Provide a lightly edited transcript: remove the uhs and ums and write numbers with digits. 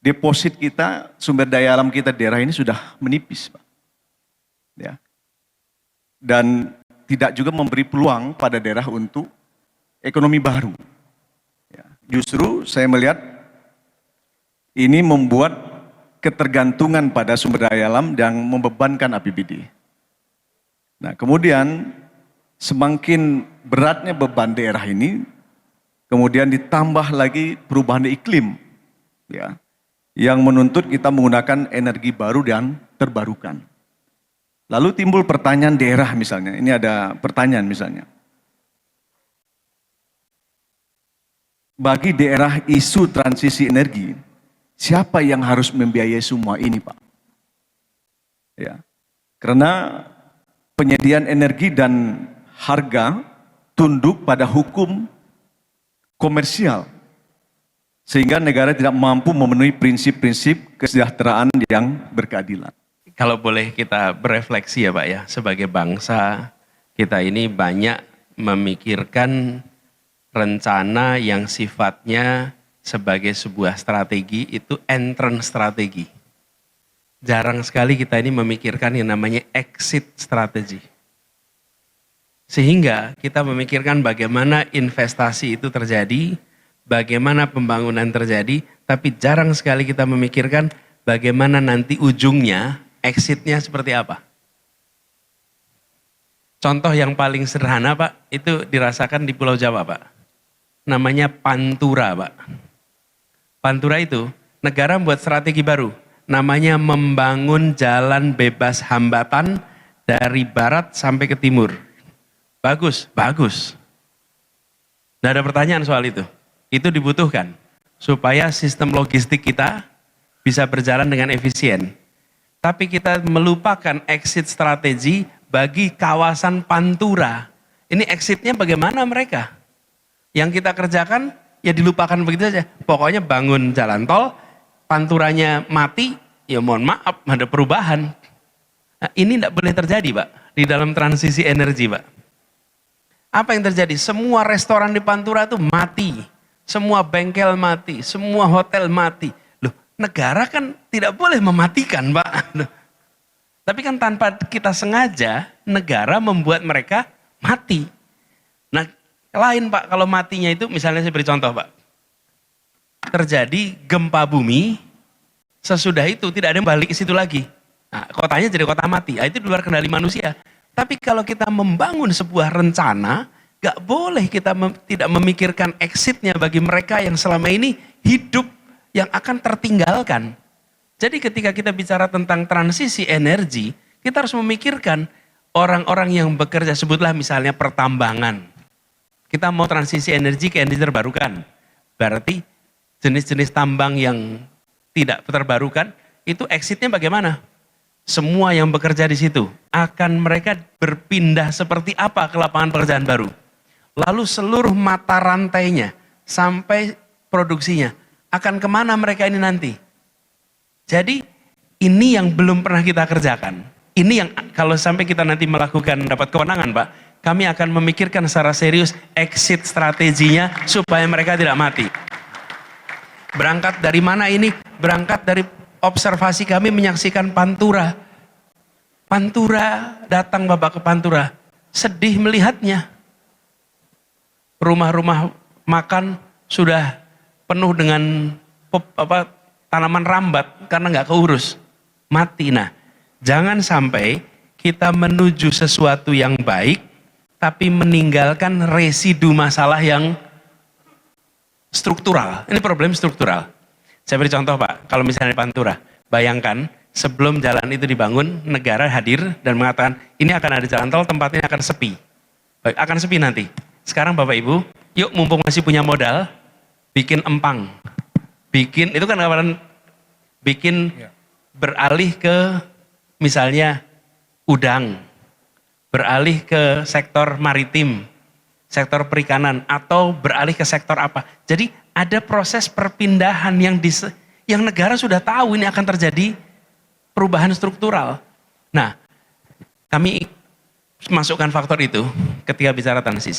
deposit kita, sumber daya alam kita di daerah ini sudah menipis, Pak. Ya. Dan tidak juga memberi peluang pada daerah untuk ekonomi baru. Ya. Justru saya melihat ini membuat ketergantungan pada sumber daya alam dan membebankan APBD. Nah, kemudian semakin beratnya beban daerah ini, kemudian ditambah lagi perubahan iklim, ya, yang menuntut kita menggunakan energi baru dan terbarukan. Lalu timbul pertanyaan daerah misalnya, ini ada pertanyaan misalnya. Bagi daerah isu transisi energi, siapa yang harus membiayai semua ini, Pak? Ya, karena penyediaan energi dan harga tunduk pada hukum komersial, sehingga negara tidak mampu memenuhi prinsip-prinsip kesejahteraan yang berkeadilan. Kalau boleh kita berefleksi ya Pak ya, sebagai bangsa kita ini banyak memikirkan rencana yang sifatnya sebagai sebuah strategi, itu entrance strategi. Jarang sekali kita ini memikirkan yang namanya exit strategi. Sehingga kita memikirkan bagaimana investasi itu terjadi, bagaimana pembangunan terjadi, tapi jarang sekali kita memikirkan bagaimana nanti ujungnya, exitnya seperti apa. Contoh yang paling sederhana Pak, itu dirasakan di Pulau Jawa Pak. Namanya Pantura Pak. Pantura itu negara membuat strategi baru. Namanya membangun jalan bebas hambatan dari barat sampai ke timur. Bagus, bagus. Nggak ada pertanyaan soal itu. Itu dibutuhkan supaya sistem logistik kita bisa berjalan dengan efisien. Tapi kita melupakan exit strategi bagi kawasan Pantura. Ini exitnya bagaimana mereka? Yang kita kerjakan ya dilupakan begitu saja. Pokoknya bangun jalan tol, Panturanya mati, ya mohon maaf, ada perubahan. Nah, ini tidak boleh terjadi Pak, di dalam transisi energi Pak. Apa yang terjadi? Semua restoran di Pantura itu mati. Semua bengkel mati, semua hotel mati. Loh, negara kan tidak boleh mematikan Pak. Loh. Tapi kan tanpa kita sengaja, negara membuat mereka mati. Nah, lain Pak, kalau matinya itu, misalnya saya beri contoh Pak. Terjadi gempa bumi, sesudah itu tidak ada yang balik ke situ lagi. Nah, kotanya jadi kota mati, nah, itu di luar kendali manusia. Tapi kalau kita membangun sebuah rencana, gak boleh kita tidak memikirkan exitnya bagi mereka yang selama ini hidup yang akan tertinggalkan. Jadi ketika kita bicara tentang transisi energi, kita harus memikirkan orang-orang yang bekerja, sebutlah misalnya pertambangan. Kita mau transisi energi ke energi terbarukan. Berarti jenis-jenis tambang yang tidak terbarukan, itu exitnya bagaimana? Semua yang bekerja di situ, akan mereka berpindah seperti apa ke lapangan pekerjaan baru. Lalu seluruh mata rantainya, sampai produksinya, akan kemana mereka ini nanti? Jadi ini yang belum pernah kita kerjakan. Ini yang kalau sampai kita nanti melakukan dapat kewenangan Pak, kami akan memikirkan secara serius exit strateginya supaya mereka tidak mati. Berangkat dari mana ini? Berangkat dari observasi kami menyaksikan Pantura. Pantura, datang Bapak ke Pantura, sedih melihatnya. Rumah-rumah makan sudah penuh dengan tanaman rambat karena nggak keurus, mati. Nah, jangan sampai kita menuju sesuatu yang baik, tapi meninggalkan residu masalah yang struktural. Ini problem struktural. Saya beri contoh Pak, kalau misalnya di Pantura, bayangkan sebelum jalan itu dibangun, negara hadir dan mengatakan, ini akan ada jalan tol, tempat ini akan sepi. Baik, akan sepi nanti. Sekarang Bapak Ibu, yuk mumpung masih punya modal, bikin empang. Bikin, itu kan kawan bikin beralih ke misalnya udang, beralih ke sektor maritim, sektor perikanan, atau beralih ke sektor apa. Jadi ada proses perpindahan yang negara sudah tahu ini akan terjadi perubahan struktural. Nah, kami masukkan faktor itu ketika bicara transisi.